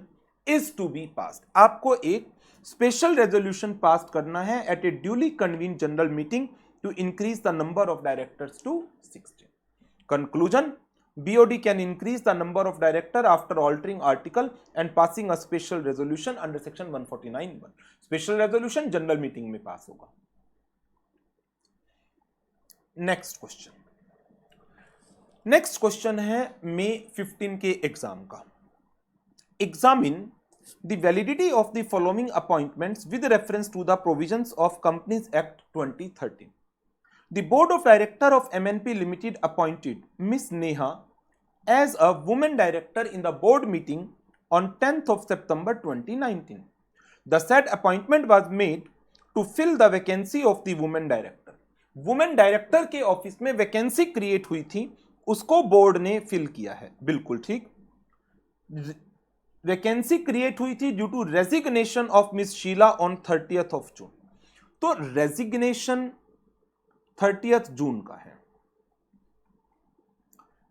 is to be passed। आपको एक स्पेशल रेजोल्यूशन पास करना है at a duly convene general meeting to increase the number of directors to 16। Conclusion, BOD can increase the number of director after altering article and passing a special resolution under section 149(1). Special resolution general meeting में पास होगा। नेक्स्ट क्वेश्चन है मई 15 के एग्जाम का। Examine the validity of the following appointments with reference to the provisions of companies act 2013। The board of director of MNP Limited appointed Miss Neha as a woman director in the board meeting on 10th of September 2019. The said appointment was made to fill the vacancy of the woman director. Woman director के ऑफिस में वैकेंसी क्रिएट हुई थी, उसको बोर्ड ने फिल किया है। बिल्कुल ठीक। वैकेंसी क्रिएट हुई थी due to resignation of miss Sheela on 30th of June। तो रेजिग्नेशन 30th जून का है।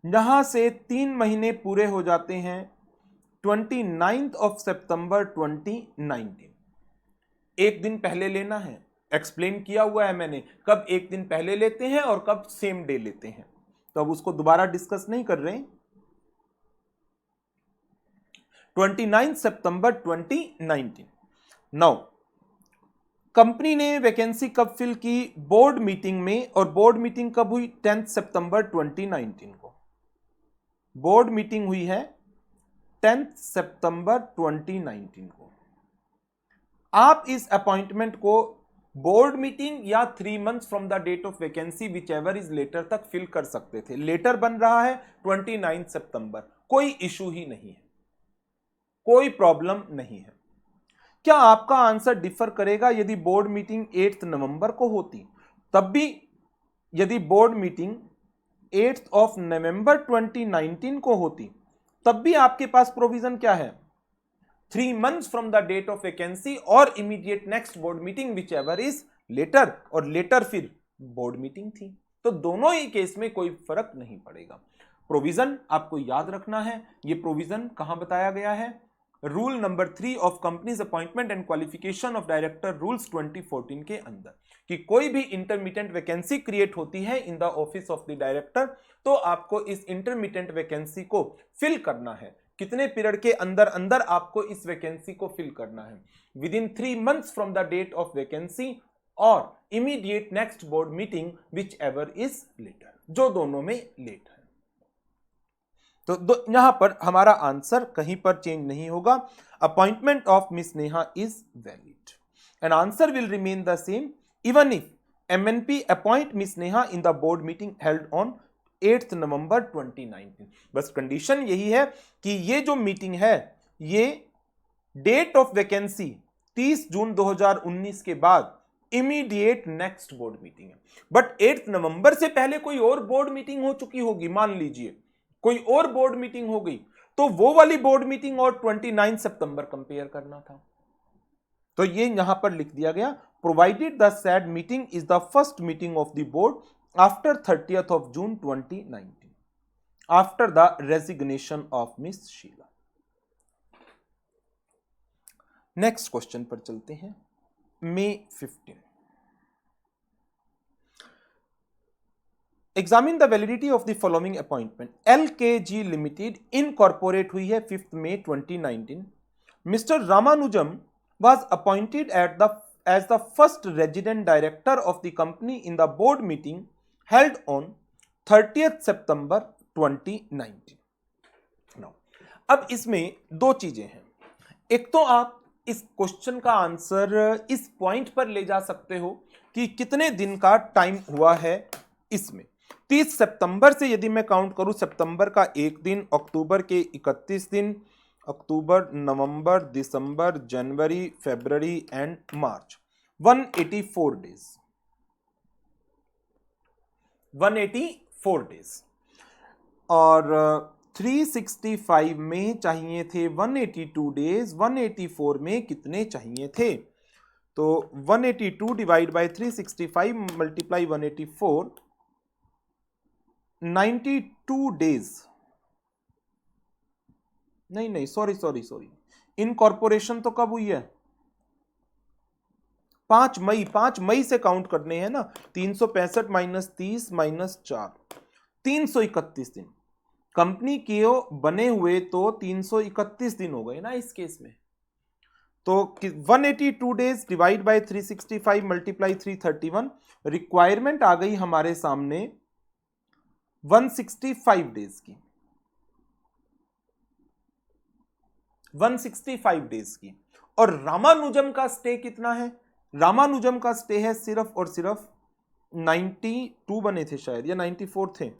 यहां से 3 महीने पूरे हो जाते हैं 29th of September 2019। एक दिन पहले लेना है, एक्सप्लेन किया हुआ है मैंने कब एक दिन पहले लेते हैं और कब सेम डे लेते हैं, तो अब उसको दोबारा डिस्कस नहीं कर रहे। 29 सितंबर 2019। नाउ कंपनी ने वैकेंसी कब फिल की, बोर्ड मीटिंग में, और बोर्ड मीटिंग कब हुई, 10 सितंबर 2019 को। बोर्ड मीटिंग हुई है 10 सितंबर 2019 को। आप इस अपॉइंटमेंट को बोर्ड मीटिंग या 3 months from the date of vacancy whichever is later तक फिल कर सकते थे। लेटर बन रहा है 29 सितंबर, कोई इशू ही नहीं है, कोई प्रॉब्लम नहीं है। क्या आपका आंसर डिफर करेगा यदि बोर्ड मीटिंग 8 नवंबर को होती? तब भी यदि बोर्ड मीटिंग 8 of November 2019 को होती तब भी आपके पास प्रोविजन क्या है, 3 months from the date of vacancy और immediate next board meeting whichever is later, और लेटर फिर बोर्ड मीटिंग थी। तो दोनों ही केस में कोई फर्क नहीं पड़ेगा। प्रोविजन आपको याद रखना है। ये प्रोविजन कहां बताया गया है, rule number 3 of companies appointment and qualification of director rules 2014 के अंदर, कि कोई भी इंटरमीडिएट वैकेंसी क्रिएट होती है इन the office of the director तो आपको इस इंटरमीडिएट वैकेंसी को फिल करना है। कितने पीरियड के अंदर अंदर आपको इस वैकेंसी को फिल करना है, within 3 months from the date of vacancy और immediate next board meeting whichever is later, जो दोनों में लेट है। तो यहां पर हमारा आंसर कहीं पर चेंज नहीं होगा। Appointment of miss Neha is valid and answer will remain the same even if MNP appoint miss Neha in the board meeting held on 8 November 2019। बस कंडीशन यही है कि ये जो मीटिंग है ये डेट ऑफ वैकेंसी 30 जून 2019 के बाद इमीडिएट नेक्स्ट बोर्ड मीटिंग है। बट 8 नवंबर से पहले कोई और बोर्ड मीटिंग हो चुकी होगी, मान लीजिए कोई और बोर्ड मीटिंग हो गई, तो वो वाली बोर्ड मीटिंग और 29 सितंबर कंपेयर करना था। तो ये यहां पर लिख दिया गया, provided the said meeting is the first meeting of the board after 30th of June 2019 after the resignation of miss Sheela. Next question पर चलते हैं। May 15, examine the validity of the following appointment. LKG limited incorporate हुई है 5 May 2019। Mister Ramanujam was appointed as the first resident director of the company in the board meeting held on 30th September 2019. Now, अब इसमें दो चीजें हैं. एक तो आप इस क्वेश्चन का आंसर इस पॉइंट पर ले जा सकते हो कि कितने दिन का टाइम हुआ है इसमें. 30 सितंबर से यदि मैं काउंट करूं, सितंबर का एक दिन, अक्टूबर के 31 दिन, अक्टूबर, नवंबर, दिसंबर, जनवरी, फरवरी एंड मार्च, 184 डेज. 184 डेज. और 365 में चाहिए थे 182 डेज. 184 में कितने चाहिए थे? तो 182 डिवाइड बाय 365 मल्टीप्लाई 184, 92 डेज. नहीं, सॉरी, इनकॉर्पोरेशन तो कब हुई है? 5 मई से काउंट करने हैं ना. 365 माइनस 30 माइनस 4, 331 दिन. कंपनी के बने हुए तो 331 दिन हो गए ना इस केस में. तो 182 days divide by 365 multiply 331, requirement आ गई हमारे सामने 165 डेज की. 165 डेज की. और रामानुजम का स्टे कितना है? रामानुजम का स्टे है सिर्फ और सिर्फ 92 बने थे शायद, या 94 थे.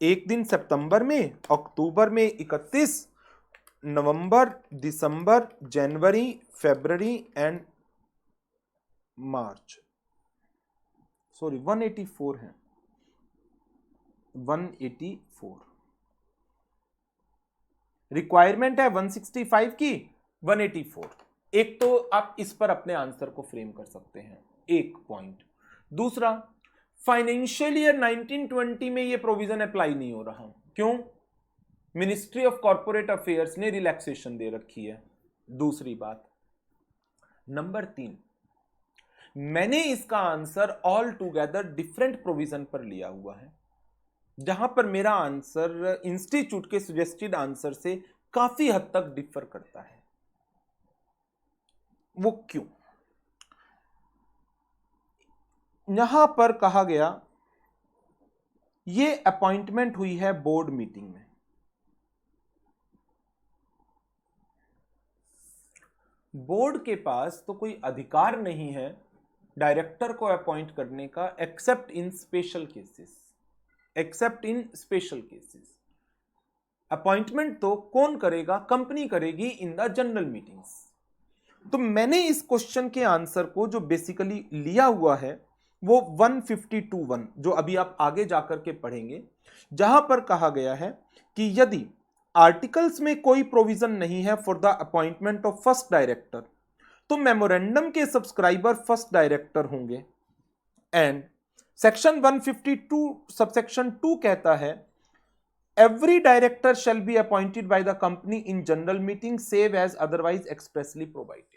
एक दिन सितंबर में, अक्टूबर में 31, नवंबर, दिसंबर, जनवरी, फरवरी एंड मार्च. सॉरी, 184 है. 184 रिक्वायरमेंट है 165 की, 184. एक तो आप इस पर अपने आंसर को फ्रेम कर सकते हैं, एक पॉइंट. दूसरा, फाइनेंशियल ईयर 1920 में ये प्रोविजन अप्लाई नहीं हो रहा. क्यों? मिनिस्ट्री ऑफ कॉर्पोरेट अफेयर्स ने रिलैक्सेशन दे रखी है. दूसरी बात. नंबर 3, मैंने इसका answer all together different provision पर लिया हुआ है, जहां पर मेरा आंसर इंस्टीट्यूट के सजेस्टेड आंसर से काफी हद तक डिफर करता है. वो क्यों? यहां पर कहा गया ये अपॉइंटमेंट हुई है बोर्ड मीटिंग में. बोर्ड के पास तो कोई अधिकार नहीं है डायरेक्टर को अपॉइंट करने का, एक्सेप्ट इन स्पेशल केसेस. अपॉइंटमेंट तो कौन करेगा? कंपनी करेगी इन द जनरल मीटिंग्स. तो मैंने इस क्वेश्चन के आंसर को जो बेसिकली लिया हुआ है वो 152(1), जो अभी आप आगे जाकर के पढ़ेंगे, जहां पर कहा गया है कि यदि आर्टिकल्स में कोई प्रोविजन नहीं है for the appointment of first director, तो मेमोरेंडम के सब्सक्राइबर फर्स्ट डायरेक्टर होंगे. एंड सेक्शन 152 सबसेक्शन 2 कहता है every director shall be appointed by the company in general meeting save as otherwise expressly provided.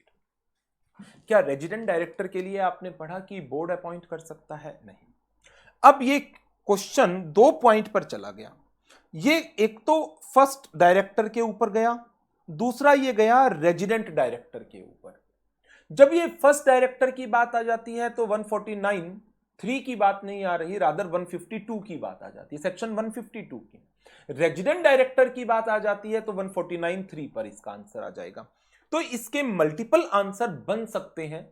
क्या रेजिडेंट डायरेक्टर के लिए आपने पढ़ा कि बोर्ड अपॉइंट कर सकता है? नहीं. अब ये क्वेश्चन 2 पॉइंट पर चला गया. ये एक तो फर्स्ट डायरेक्टर के ऊपर गया, दूसरा ये गया रेजिडेंट डायरेक्टर के ऊपर. जब ये फर्स्ट डायरेक्टर की बात आ जाती है तो 149(3) की बात नहीं आ रही, रादर 152 की बात आ जाती है, सेक्शन 152 की. रेजिडेंट डायरेक्टर की बात आ जाती है तो 149(3) पर इसका आंसर आ जाएगा. तो इसके मल्टीपल आंसर बन सकते हैं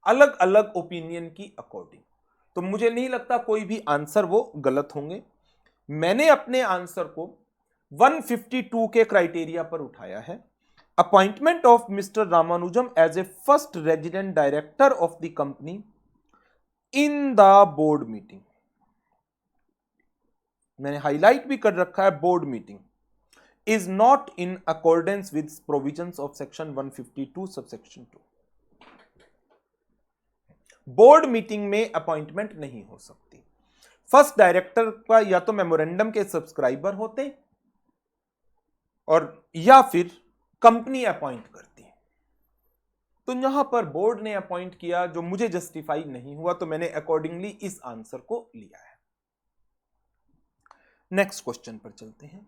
अलग अलग ओपिनियन की अकॉर्डिंग. तो मुझे नहीं लगता कोई भी आंसर वो गलत होंगे. मैंने अपने आंसर को 152 के क्राइटेरिया पर उठाया है. Appointment of mister Ramanujam as a first resident director of the company in the board meeting. मैंने हाईलाइट भी कर रखा है, board meeting is not in accordance with provisions of section 152 subsection 2. Board meeting में अपॉइंटमेंट नहीं हो सकती. फर्स्ट डायरेक्टर का या तो मेमोरेंडम के सब्सक्राइबर होते और या फिर कंपनी अपॉइंट करती. तो यहां पर बोर्ड ने अपॉइंट किया, जो मुझे जस्टिफाई नहीं हुआ, तो मैंने अकॉर्डिंगली इस आंसर को लिया है. नेक्स्ट क्वेश्चन पर चलते हैं.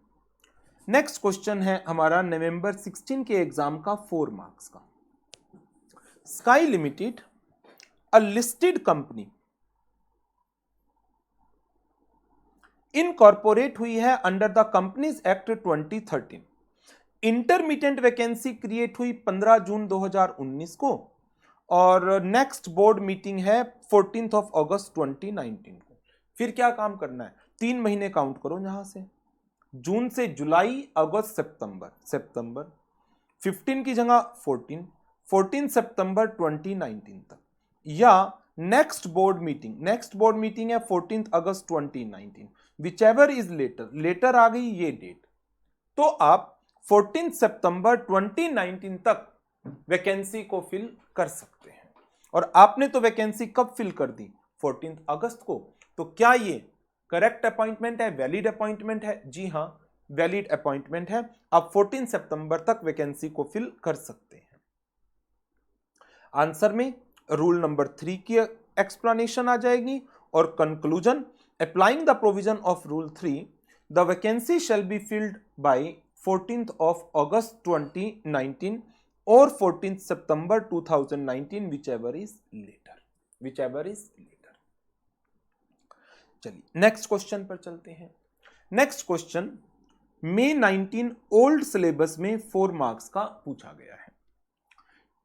नेक्स्ट क्वेश्चन है हमारा नवंबर 16 के एग्जाम का 4 मार्क्स का. Sky limited a listed company incorporate हुई है under the companies act 2013। Intermediate vacancy create हुई 15 जून 2019 को और नेक्स्ट बोर्ड मीटिंग है 14 अगस्त 2019 को। फिर क्या काम करना है, 3 महीने काउंट करो यहां से, जून से जुलाई, अगस्त, सितंबर 15 की जगह 14 सितंबर 2019 तक, या नेक्स्ट बोर्ड मीटिंग है 14 अगस्त 2019, विचएवर इज लेटर आ गई ये डेट, तो आप 14 सितंबर 2019 तक वैकेंसी को फिल कर सकते हैं। और आपने तो वैकेंसी कब फिल कर दी, 14 अगस्त को, तो क्या ये करेक्ट अपॉइंटमेंट है, वैलिड अपॉइंटमेंट है? जी हां, वैलिड अपॉइंटमेंट है। आप 14 सितंबर तक वैकेंसी को फिल कर सकते हैं। आंसर में रूल नंबर 3 की एक्सप्लेनेशन आ जाएगी और conclusion, applying the provision of rule 3 the vacancy shell be filled by 14th August 2019 और 14th September 2019 whichever is later। चलिए नेक्स्ट क्वेश्चन पर चलते हैं। Next question May 19 old syllabus में 4 मार्क्स का पूछा गया है।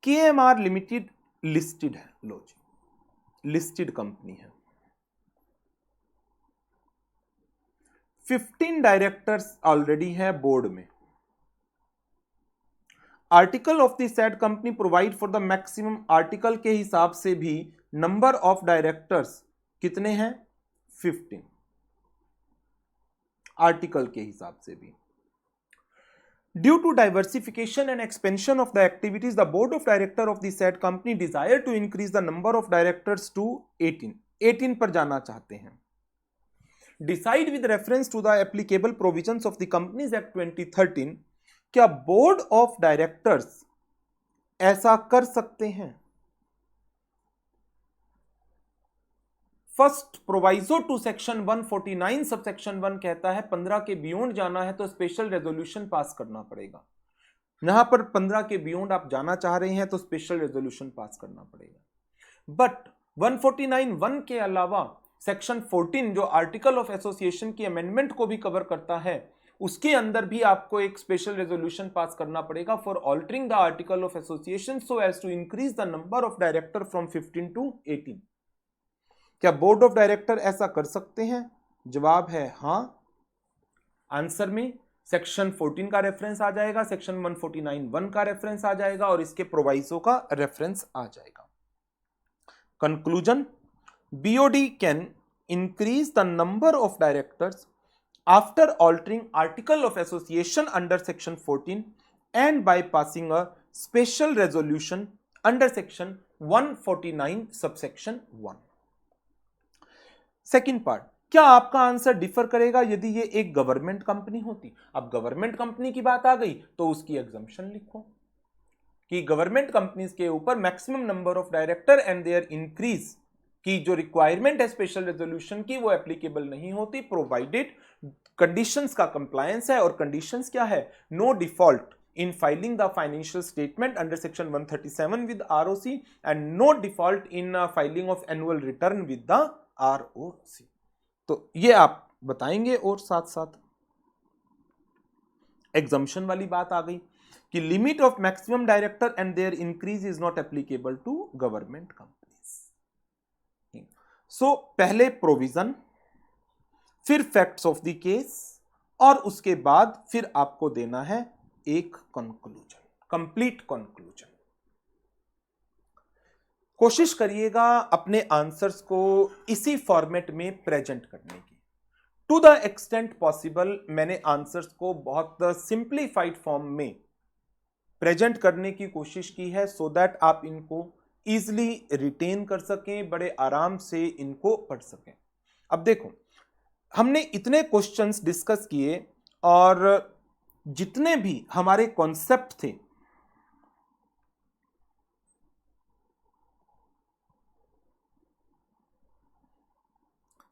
KMR लिमिटेड लिस्टेड है, लो जी, लिस्टेड कंपनी है, 15 डायरेक्टर्स ऑलरेडी है बोर्ड में। Article of the said company provide for the maximum, article के हिसाब से भी नंबर ऑफ डायरेक्टर्स कितने हैं, 15, आर्टिकल के हिसाब से भी। Due to diversification and expansion of the activities the board of director of the said company desire to increase the number of directors to 18 पर जाना चाहते हैं। Decide with reference to the applicable provisions of the companies act 2013, क्या बोर्ड ऑफ डायरेक्टर्स ऐसा कर सकते हैं? First proviso to section 149 subsection 1 कहता है 15 के बियॉन्ड जाना है तो स्पेशल रेजोल्यूशन पास करना पड़ेगा। यहां पर 15 के बियॉन्ड आप जाना चाह रहे हैं तो स्पेशल रेजोल्यूशन पास करना पड़ेगा। बट 149(1) के अलावा सेक्शन 14 जो आर्टिकल ऑफ एसोसिएशन की अमेंडमेंट को भी कवर करता है, उसके अंदर भी आपको एक स्पेशल रेजोल्यूशन पास करना पड़ेगा for altering the article of association so as to increase the number of director from 15 to 18। क्या बोर्ड ऑफ डायरेक्टर ऐसा कर सकते हैं? जवाब है हां। आंसर में सेक्शन 14 का रेफरेंस आ जाएगा, सेक्शन 149(1) का रेफरेंस आ जाएगा और इसके प्रोवाइजो का रेफरेंस आ जाएगा। Conclusion, BOD can increase the number of directors after altering article of association under section 14 and by passing a special resolution under section 149 subsection 1। Second part, क्या आपका आंसर डिफर करेगा यदि ये एक गवर्नमेंट कंपनी होती? अब गवर्नमेंट कंपनी की बात आ गई तो उसकी एग्जम्पशन लिखो कि गवर्नमेंट कंपनीज के ऊपर maximum number of director and their increase की जो रिक्वायरमेंट है स्पेशल रेजोल्यूशन की वो एप्लीकेबल नहीं होती, प्रोवाइडेड कंडीशंस का कंप्लायंस है। और कंडीशंस क्या है? No default in filing the financial statement under section 137 with ROC and no default in filing of annual return with the ROC. तो ये आप बताएंगे। और साथ साथ एग्जम्पशन वाली बात आ गई कि limit of maximum director and their increase is not applicable to government companies. So पहले प्रोविजन, फिर फैक्ट्स ऑफ द केस और उसके बाद फिर आपको देना है एक कंक्लूजन, कंप्लीट कंक्लूजन। कोशिश करिएगा अपने आंसर्स को इसी फॉर्मेट में प्रेजेंट करने की। टू द एक्सटेंट पॉसिबल मैंने आंसर्स को बहुत सिंप्लीफाइड फॉर्म में प्रेजेंट करने की कोशिश की है सो दैट आप इनको इजीली रिटेन कर सकें, बड़े आराम से इनको पढ़ सकें। अब देखो, हमने इतने क्वेश्चंस डिस्कस किए और जितने भी हमारे कॉन्सेप्ट थे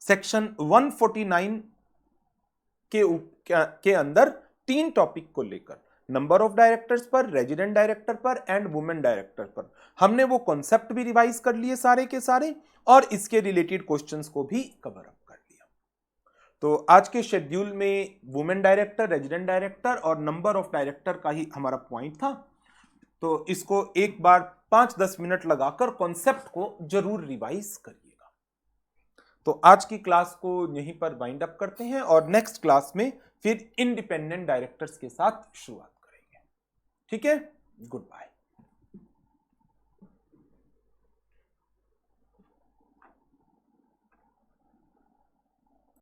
सेक्शन 149 के अंदर 3 टॉपिक को लेकर, नंबर ऑफ डायरेक्टर्स पर, रेजिडेंट डायरेक्टर पर एंड वुमेन डायरेक्टर पर। हमने वो कॉन्सेप्ट भी रिवाइज कर लिए सारे के सारे और इसके रिलेटेड क्वेश्चंस को भी कवर अप कर लिया। तो आज के शेड्यूल में वुमेन डायरेक्टर, रेजिडेंट डायरेक्टर और नंबर ऑफ डायरेक्टर का ही हमारा पॉइंट था। तो इसको एक बार 5-10 मिनट लगाकर कॉन्सेप्ट को जरूर रिवाइज करिएगा। तो आज की क्लास को यहीं पर वाइंड अप करते हैं और नेक्स्ट क्लास में फिर इंडिपेंडेंट डायरेक्टर्स के साथ शुरुआत करेंगे। ठीक है, गुड बाय।